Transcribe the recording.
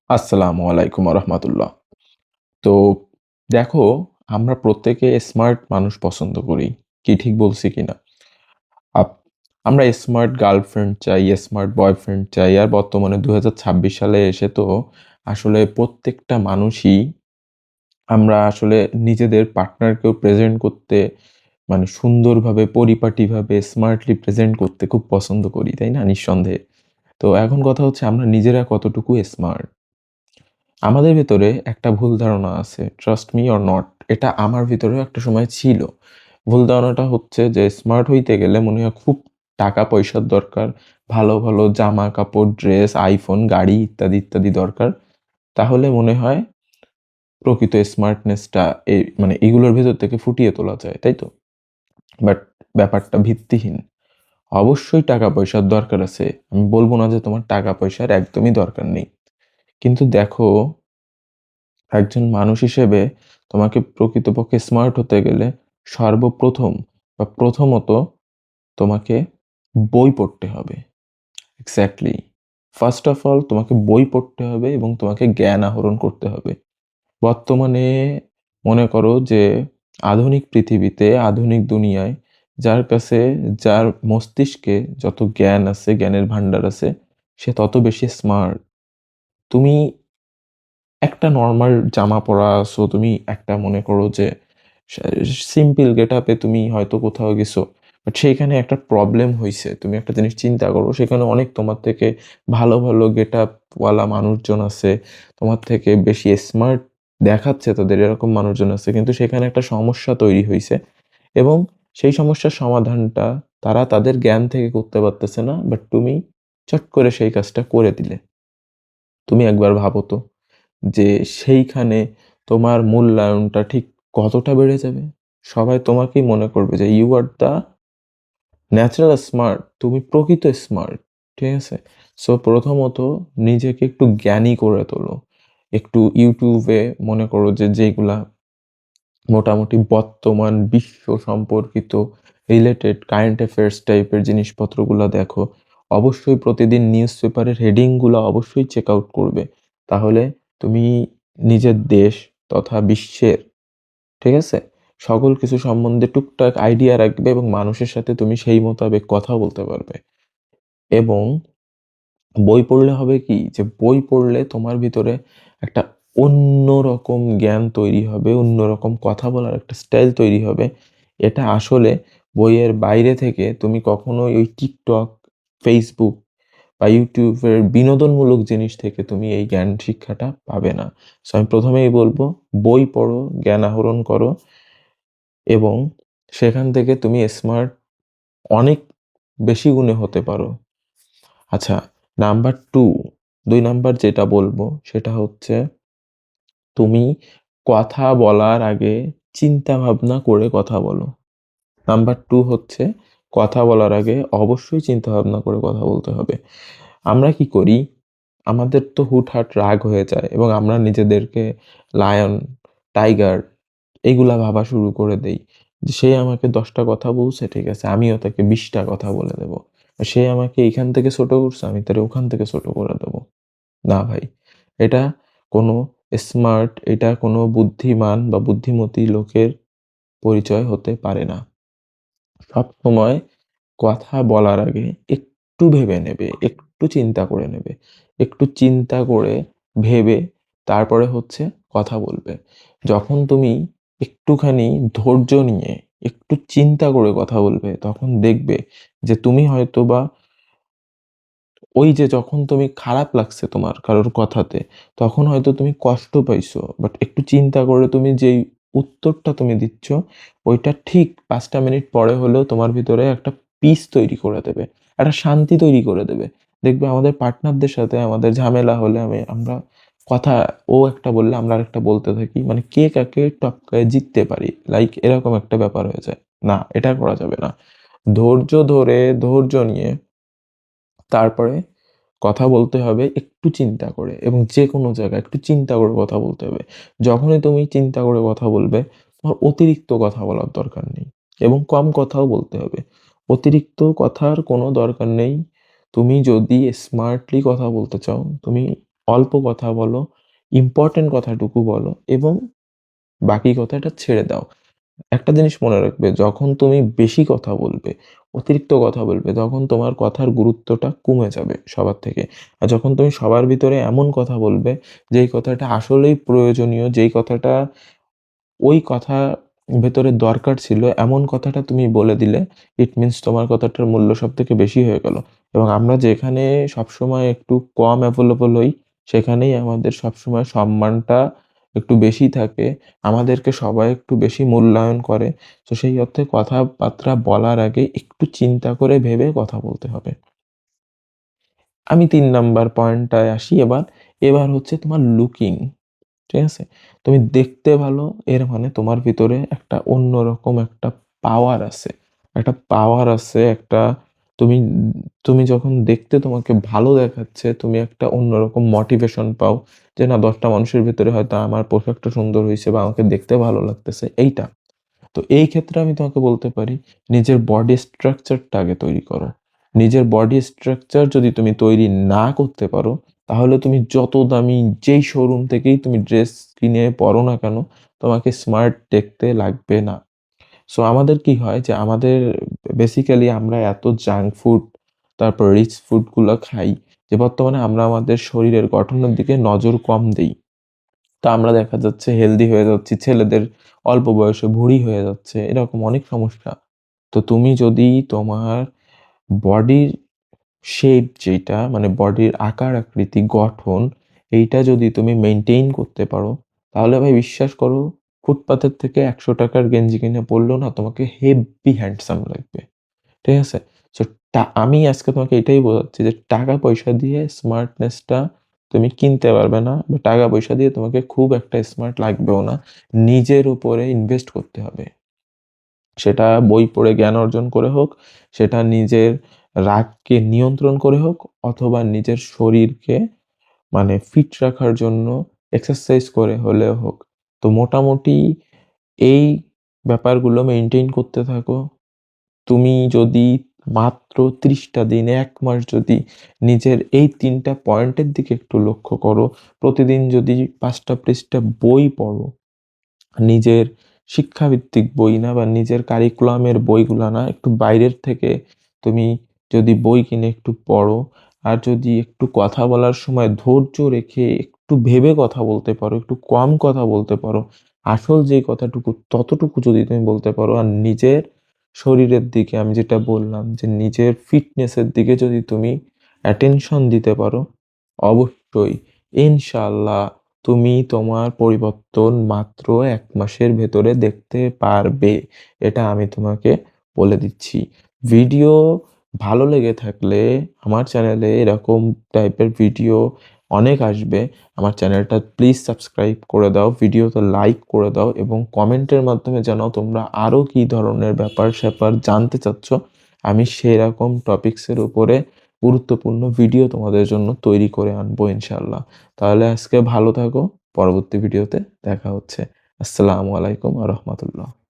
আসসালামু আলাইকুম রহমতুল্লাহ। তো দেখো, আমরা প্রত্যেকে স্মার্ট মানুষ পছন্দ করি। কি ঠিক বলছি কিনা? আপ- আমরা স্মার্ট গার্লফ্রেন্ড চাই, স্মার্ট বয়ফ্রেন্ড চাই, আর বর্তমানে 2026 সালে এসে তো আসলে প্রত্যেকটা মানুষই আমরা আসলে নিজেদের পার্টনারকেও প্রেজেন্ট করতে, মানে সুন্দরভাবে পরিপাটিভাবে স্মার্টলি প্রেজেন্ট করতে খুব পছন্দ করি, তাই না? নিঃসন্দেহে। তো এখন কথা হচ্ছে, আমরা নিজেরা কতটুকু স্মার্ট। আমাদের ভেতরে একটা ভুল ধারণা আছে, ট্রাস্ট মি অর নট, এটা আমার ভিতরেও একটা সময় ছিল। ভুল ধারণাটা হচ্ছে যে স্মার্ট হইতে গেলে মনে হয় খুব টাকা পয়সার দরকার, ভালো ভালো জামা কাপড়, ড্রেস, আইফোন, গাড়ি ইত্যাদি ইত্যাদি দরকার। তাহলে মনে হয় প্রকৃত স্মার্টনেসটা এই মানে এগুলোর ভেতর থেকে ফুটিয়ে তোলা যায়, তাই তো? বাট ব্যাপারটা ভিত্তিহীন। অবশ্যই টাকা পয়সার দরকার আছে, আমি বলবো না যে তোমার টাকা পয়সার একদমই দরকার নেই। কিন্তু দেখো, একজন মানুষ হিসেবে তোমাকে প্রকৃতপক্ষে স্মার্ট হতে গেলে সর্বপ্রথম বা প্রথমত তোমাকে বই পড়তে হবে। এক্স্যাক্টলি। ফার্স্ট অফ অল তোমাকে বই পড়তে হবে এবং তোমাকে জ্ঞান আহরণ করতে হবে। বর্তমানে মনে করো যে আধুনিক পৃথিবীতে, আধুনিক দুনিয়ায় যার কাছে, যার মস্তিষ্কে যত জ্ঞান আছে, জ্ঞানের ভান্ডার আছে, সে তত বেশি স্মার্ট। তুমি একটা নরমাল জামা পরা আছো, তুমি একটা মনে করো যে সিম্পল গেট আপে তুমি হয়তো কোথাও গেছো, বাট সেইখানে একটা প্রবলেম হয়েছে। তুমি একটা জিনিস চিন্তা করো, সেখানে অনেক তোমার থেকে ভালো ভালো গেট আপ ওয়ালা মানুষজন আছে, তোমার থেকে বেশি স্মার্ট দেখাচ্ছে তাদের, এরকম মানুষজন আছে, কিন্তু সেখানে একটা সমস্যা তৈরি হয়েছে এবং সেই সমস্যার সমাধানটা তারা তাদের জ্ঞান থেকে করতে পারতেছে না, বাট তুমি চট করে সেই কাজটা করে দিলে। তুমি একবার ভাবো তো যে সেইখানে তোমার মূল্যায়নটা ঠিক কতটা বেড়ে যাবে। সবাই তোমাকেই মনে করবে যে you are the natural smart, তুমি প্রকৃত স্মার্ট। ঠিক আছে? সো প্রথমত নিজেকে একটু জ্ঞানী করে তোলো। একটু ইউটিউবে মনে করো যে যেগুলা মোটামুটি বর্তমান বিশ্ব সম্পর্কিত রিলেটেড কারেন্ট অ্যাফেয়ার্স টাইপের জিনিসপত্রগুলো দেখো। অবশ্যই প্রতিদিন নিউজ পেপারের হেডিংগুলো অবশ্যই চেক আউট করবে। তাহলে তুমি নিজের দেশ তথা বিশ্বের, ঠিক আছে, সকল কিছু সম্বন্ধে টুকটাক আইডিয়া রাখবে এবং মানুষের সাথে তুমি সেই মোতাবেক কথা বলতে পারবে। এবং বই পড়লে হবে কি, যে বই পড়লে তোমার ভিতরে একটা অন্যরকম জ্ঞান তৈরি হবে, অন্যরকম কথা বলার একটা স্টাইল তৈরি হবে। এটা আসলে বইয়ের বাইরে থেকে তুমি কখনোই ওই টিকটক, ফেসবুক বা ইউটিউবের বিনোদনমূলক জিনিস থেকে তুমি এই জ্ঞান শিক্ষাটা পাবে না। সো আমি প্রথমেই বলবো, বই পড়ো, জ্ঞান আহরণ করো এবং সেখান থেকে তুমি স্মার্ট অনেক বেশি গুণে হতে পারো। আচ্ছা, নাম্বার 2, 2 নাম্বার যেটা বলবো সেটা হচ্ছে, তুমি কথা বলার আগে চিন্তা ভাবনা করে কথা বলো। নাম্বার 2 হচ্ছে, কথা বলার আগে অবশ্যই চিন্তা ভাবনা করে কথা বলতে হবে। আমরা কি করি? আমাদের তো হুটহাট রাগ হয়ে যায় এবং আমরা নিজেদেরকে লায়ন, টাইগার এগুলা ভাবা শুরু করে দেই। যে সে আমাকে 10টা কথা বলছে, ঠিক আছে, আমিও তাকে 20টা কথা বলে দেব। সে আমাকে এখান থেকে ছোট করছে, আমি তারে ওখান থেকে ছোট করে দেব। না ভাই, এটা কোনো স্মার্ট, এটা কোনো বুদ্ধিমান বা বুদ্ধিমতী লোকের পরিচয় হতে পারে না। সবসময় কথা বলার আগে একটু ভেবে নেবে, একটু চিন্তা করে নেবে। একটু চিন্তা করে ভেবে তারপরে হচ্ছে কথা বলবে। যখন তুমি একটুখানি ধৈর্য নিয়ে একটু চিন্তা করে কথা বলবে, তখন দেখবে যে তুমি হয়তোবা ওই যে যখন তুমি খারাপ লাগছে তোমার কারোর কথাতে, তখন হয়তো তুমি কষ্ট পাইছো। বাট একটু চিন্তা করে তুমি যেই উত্তরটা তুমি দিচ্ছ, ওইটা ঠিক 5টা মিনিট পরে হলেও তোমার ভিতরে একটা পিস তৈরি করে দেবে। একটা শান্তি তৈরি করে দেবে। দেখবে আমাদের পার্টনারদের সাথে আমাদের ঝামেলা হলে আমরা কথা, ও একটা বললে আমরা আরেকটা বলতে থাকি। মানে কে কাকে টপকায় জিততে পারি। লাইক এরকম একটা ব্যাপার হয়ে যায়। না, এটা করা যাবে না। ধৈর্য ধরে, ধৈর্য নিয়ে তারপরে কথা বলতে হবে একটু চিন্তা করে, এবং যেকোনো জায়গায় একটু চিন্তা করে কথা বলতে হবে। যখনই তুমি চিন্তা করে কথা বলবে, তোমার অতিরিক্ত কথা বলার দরকার নেই এবং কম কথাও বলতে হবে। অতিরিক্ত কথার কোনো দরকার নেই। তুমি যদি স্মার্টলি কথা বলতে চাও, তুমি অল্প কথা বলো, ইম্পর্টেন্ট কথাটুকু বলো এবং বাকি কথাটা ছেড়ে দাও। একটা জিনিস মনে রাখবে, যখন তুমি বেশি কথা বলবে, অতিরিক্ত কথা বলবে, তখন তোমার কথার গুরুত্বটা কমে যাবে সবার থেকে। আর যখন তুমি সবার ভিতরে এমন কথা বলবে যেই কথাটা আসলেই প্রয়োজনীয়, যেই কথাটা ওই কথা ভেতরে দরকার ছিল, এমন কথাটা তুমি বলে দিলে, ইট মিনস তোমার কথাটার মূল্য সবথেকে বেশি হয়ে গেল। এবং আমরা যেখানে সবসময় একটু কম অ্যাভেলেবল হই, সেখানেই আমাদের সবসময় সম্মানটা একটু বেশি থাকে। আমাদেরকে সবাই একটু বেশি মূল্যায়ন করে। তো সেই অর্থে কথাবার্তা বলার আগে একটু চিন্তা করে ভেবে কথা বলতে হবে। আমি ৩ নাম্বার পয়েন্টটায় আসি এবার। এবার হচ্ছে তোমার লুকিং। ঠিক আছে? তুমি দেখতে ভালো, এর মানে তোমার ভিতরে একটা অন্যরকম একটা পাওয়ার আছে। একটা পাওয়ার আছে, একটা তুমি তুমি যখন দেখতে তোমাকে ভালো দেখাচ্ছে, তুমি একটা অন্যরকম মোটিভেশন পাও যে না ১০ টা মানুষের ভেতরে হয়তো আমার পোশাকটা সুন্দর হইছে বা আমাকে দেখতে ভালো লাগতেছে এইটা। তো এই ক্ষেত্রে আমি তোমাকে বলতে পারি, নিজের বডি স্ট্রাকচারটা আগে তৈরি করো। নিজের বডি স্ট্রাকচার যদি তুমি তৈরি না করতে পারো, তাহলে তুমি যত দামি যেই শোরুম থেকেই তুমি ড্রেস কিনে পরো না কেন, তোমাকে স্মার্ট দেখতে লাগবে না। সো আমাদের কি হয় যে আমাদের বেসিক্যালি আমরা এত জাঙ্ক ফুড, তারপর রিচ ফুডগুলো খাই যে বর্তমানে আমরা আমাদের শরীরের গঠনের দিকে নজর কম দেই। তো আমরা দেখা যাচ্ছে হেলদি হয়ে যাচ্ছি, ছেলেদের অল্প বয়সে ভুঁড়ি হয়ে যাচ্ছে, এরকম অনেক সমস্যা। তো তুমি যদি তোমার বডির শেপ যেইটা মানে বডির আকার আকৃতি গঠন, এইটা যদি তুমি মেইনটেইন করতে পারো, তাহলে ভাই বিশ্বাস করো ফুটপাতের থেকে ৳১০০ গেঞ্জি কিনে পরলেও না তোমাকে হেব্বি হ্যান্ডসাম লাগবে। ঠিক আছে? সো আমি আজকে তোমাকে এটাই বোঝাচ্ছি যে টাকা-পয়সা দিয়ে স্মার্টনেসটা তুমি কিনতে পারবে না বা টাকা-পয়সা দিয়ে তোমাকে খুব একটা স্মার্ট লাগবেও না। নিজের উপরে ইনভেস্ট করতে হবে। সেটা বই পড়ে জ্ঞান অর্জন করে হোক, সেটা নিজের রাগকে নিয়ন্ত্রণ করে হোক, অথবা নিজের শরীরকে মানে ফিট রাখার জন্য এক্সারসাইজ করে হলেও হোক। তো মোটামুটি এই ব্যাপারগুলো মেইনটেইন করতে থাকো। তুমি যদি মাত্র ৩০ টা দিন, ১ মাস যদি নিজের এই ৩ টা পয়েন্টের দিকে একটু লক্ষ্য করো, প্রতিদিন যদি ৫ টা পৃষ্ঠা বই পড়ো, নিজের শিক্ষাভিত্তিক বই না বা নিজের কারিকুলামের বইগুলা না, একটু বাইরের থেকে তুমি যদি বই কিনে একটু পড়ো, আর যদি একটু কথা বলার সময় ধৈর্য রেখে একটু ভেবে কথা বলতে পারো, একটু কম কথা বলতে পারো, আসল যে কথাটুকু ততটুকু যদি তুমি বলতে পারো, আর নিজের শরীরের দিকে আমি যেটা বললাম যে নিজের ফিটনেসের দিকে যদি তুমি অ্যাটেনশন দিতে পারো, অবশ্যই ইনশাআল্লাহ তুমি তোমার পরিবর্তন মাত্র ১ মাসের ভেতরে দেখতে পারবে। এটা আমি তোমাকে বলে দিচ্ছি। ভিডিও ভালো লেগে থাকলে আমার চ্যানেলে এরকম টাইপের ভিডিও অনেক আসবে। আমার চ্যানেলটা প্লিজ সাবস্ক্রাইব করে দাও, ভিডিওতে লাইক করে দাও এবং কমেন্টের মাধ্যমে জানাও তোমরা আরো কি ধরনের ব্যাপার-স্যাপার জানতে চাচ্ছ। আমি সেরকম টপিকসের উপরে গুরুত্বপূর্ণ ভিডিও তোমাদের জন্য তৈরি করে আনবো ইনশাআল্লাহ। তাহলে আজকে ভালো থাকো। পরবর্তী ভিডিওতে দেখা হচ্ছে। আসসালামু আলাইকুম ওয়া রাহমাতুল্লাহ।